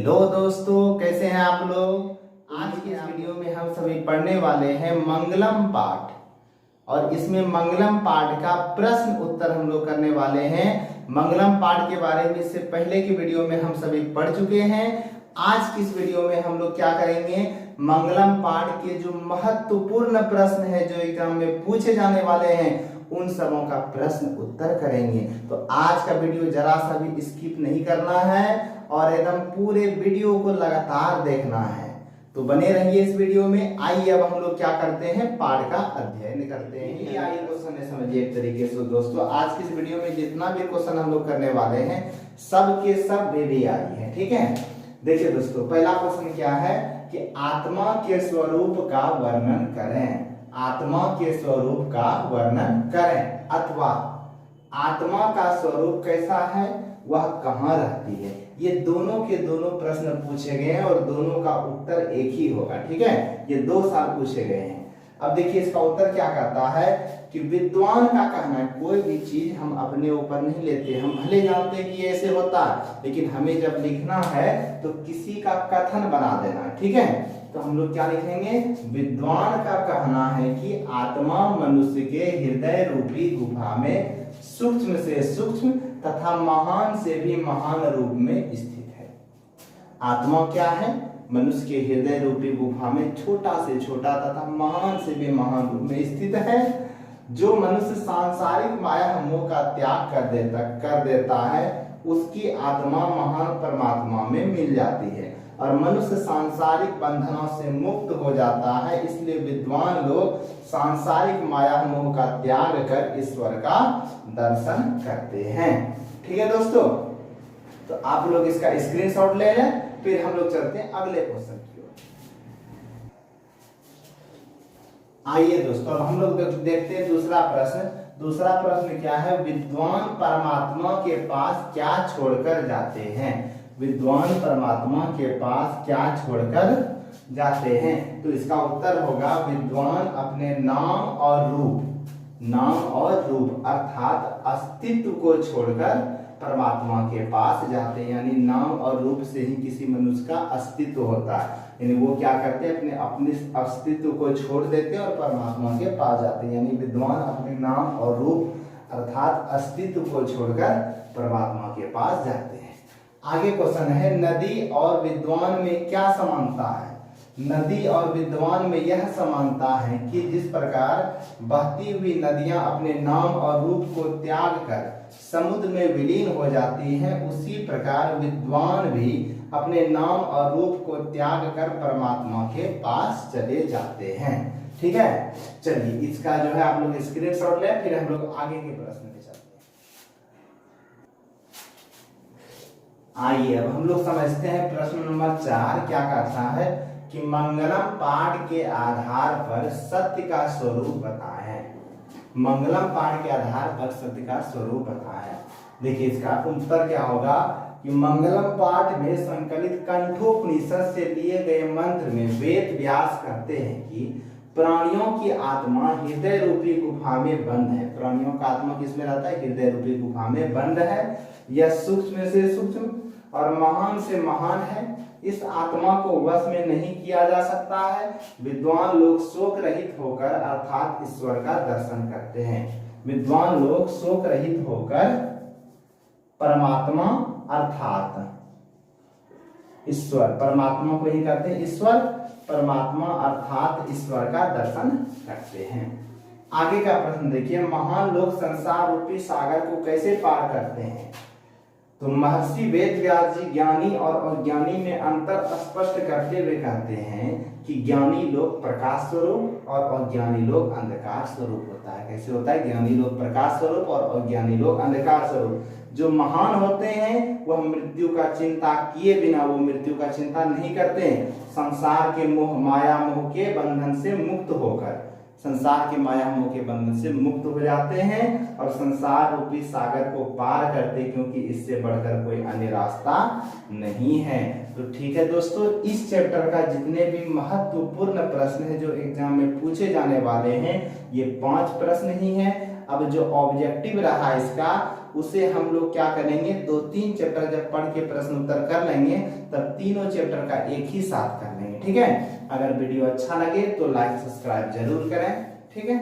Hello दोस्तों, कैसे हैं आप लोग। आज की इस वीडियो में हम सभी पढ़ने वाले हैं मंगलम पाठ और इसमें मंगलम पाठ का प्रश्न उत्तर हम लोग करने वाले हैं। मंगलम पाठ के बारे में इससे पहले की वीडियो में हम सभी पढ़ चुके हैं। आज की इस वीडियो में हम लोग क्या करेंगे, मंगलम पाठ के जो महत्वपूर्ण प्रश्न है जो एग्जाम में पूछे जाने वाले हैं उन सबों का प्रश्न उत्तर करेंगे। तो आज का वीडियो जरा सा भी स्किप नहीं करना है और एकदम पूरे वीडियो को लगातार देखना है। तो बने रहिए इस वीडियो में। आइए अब हम लोग क्या करते हैं, पाठ का अध्ययन करते हैं। ये आइए क्वेश्चन है, समझिए एक तरीके से। दोस्तों आज की इस वीडियो में जितना भी क्वेश्चन हम लोग करने वाले हैं सब के सब VVI है, ठीक है। देखिए दोस्तों, पहला क्वेश्चन क्या है कि आत्मा के स्वरूप का वर्णन करें। आत्मा के स्वरूप का वर्णन करें अथवा आत्मा का स्वरूप कैसा है, वह कहाँ रहती है। ये दोनों के दोनों प्रश्न पूछे गए हैं और दोनों का उत्तर एक ही होगा, ठीक है। ये 2 साल पूछे गए हैं। अब देखिए इसका उत्तर क्या कहता है कि विद्वान का कहना है कोई भी चीज हम अपने ऊपर नहीं लेते। हम भले जानते हैं कि ऐसे होता है, लेकिन हमें जब लिखना है तो किसी का कथन बना देना, ठीक है। तो हम लोग क्या लिखेंगे, विद्वान का कहना है कि आत्मा मनुष्य के हृदय रूपी गुफा में सूक्ष्म से सूक्ष्म तथा महान से भी महान रूप में स्थित है। आत्मा क्या है, मनुष्य के हृदय रूपी गुफा में छोटा से छोटा तथा महान से भी महान रूप में स्थित है। जो मनुष्य सांसारिक माया मोह का त्याग कर देता है उसकी आत्मा महान परमात्मा में मिल जाती है और मनुष्य सांसारिक बंधनों से मुक्त हो जाता है। इसलिए विद्वान लोग सांसारिक माया मोह का त्याग कर ईश्वर का दर्शन करते हैं, ठीक है दोस्तों। तो आप लोग इसका स्क्रीनशॉट ले लें, फिर हम लोग चलते हैं अगले क्वेश्चन की ओर। आइए दोस्तों, अब हम लोग देखते हैं दूसरा प्रश्न। दूसरा प्रश्न क्या है, विद्वान परमात्मा के पास क्या छोड़कर जाते हैं। विद्वान परमात्मा के पास क्या छोड़कर जाते हैं। तो इसका उत्तर होगा विद्वान अपने नाम और रूप अर्थात अस्तित्व को छोड़कर परमात्मा के पास जाते हैं। यानी नाम और रूप से ही किसी मनुष्य का अस्तित्व होता है, यानी वो क्या करते हैं, अपने अस्तित्व को छोड़ देते हैं और परमात्मा के पास जाते हैं। यानी विद्वान अपने नाम और रूप अर्थात अस्तित्व को छोड़कर परमात्मा के पास जाते हैं। आगे क्वेश्चन है, नदी और विद्वान में क्या समानता है। नदी और विद्वान में यह समानता है कि जिस प्रकार बहती हुई नदियां अपने नाम और रूप को त्याग कर समुद्र में विलीन हो जाती हैं, उसी प्रकार विद्वान भी अपने नाम और रूप को त्याग कर परमात्मा के पास चले जाते हैं, ठीक है। चलिए इसका जो है आप लोग स्क्रीनशॉट लें, फिर हम लोग आगे के प्रश्न पे चलते हैं। आइए अब हम लोग समझते हैं प्रश्न नंबर 4 क्या कहता है कि मंगलम पाठ के आधार पर सत्य का स्वरूप बताएं। मंगलम पाठ के आधार पर सत्य का स्वरूप बताएं। देखिए इसका उत्तर क्या होगा कि मंगलम पाठ में संकलित कंठोपनिषद से लिए गए मंत्र में वेद व्यास कहते हैं कि प्राणियों की आत्मा हृदय रूपी गुफा में बंद है। प्राणियों का आत्मा किसमें रहता है, हृदय रूपी गुफा में बंद है। यह सूक्ष्म से सूक्ष्म और महान से महान है। इस आत्मा को वश में नहीं किया जा सकता है। विद्वान लोग शोक रहित होकर अर्थात ईश्वर का दर्शन करते हैं। विद्वान लोग शोक रहित होकर परमात्मा अर्थात ईश्वर, परमात्मा को ही कहते हैं ईश्वर, परमात्मा अर्थात ईश्वर का दर्शन करते हैं। आगे का प्रश्न देखिए, महान लोग संसार रूपी सागर को कैसे पार करते हैं। तो महर्षि वेद व्यास जी ज्ञानी और अज्ञानी में अंतर स्पष्ट करते हुए कहते हैं कि ज्ञानी लोग प्रकाश स्वरूप और अज्ञानी लोग अंधकार स्वरूप होता है। कैसे होता है, ज्ञानी लोग प्रकाश स्वरूप और अज्ञानी लोग अंधकार स्वरूप। जो महान होते हैं वह मृत्यु का चिंता किए बिना वो मृत्यु का चिंता नहीं करते हैं। संसार के मोह माया मोह के बंधन से मुक्त होकर संसार के माया मोह के बंधन से मुक्त हो जाते हैं और संसार रूपी सागर को पार करते, क्योंकि इससे बढ़कर कोई अन्य रास्ता नहीं है। तो ठीक है दोस्तों, इस चैप्टर का जितने भी महत्वपूर्ण प्रश्न है जो एग्जाम में पूछे जाने वाले हैं ये 5 प्रश्न ही हैं। अब जो ऑब्जेक्टिव रहा इसका उसे हम लोग क्या करेंगे, 2-3 चैप्टर जब पढ़ के प्रश्न उत्तर कर लेंगे तब तीनों चैप्टर का एक ही साथ कर लेंगे। ठीक है, अगर वीडियो अच्छा लगे तो लाइक सब्सक्राइब जरूर करें। ठीक है।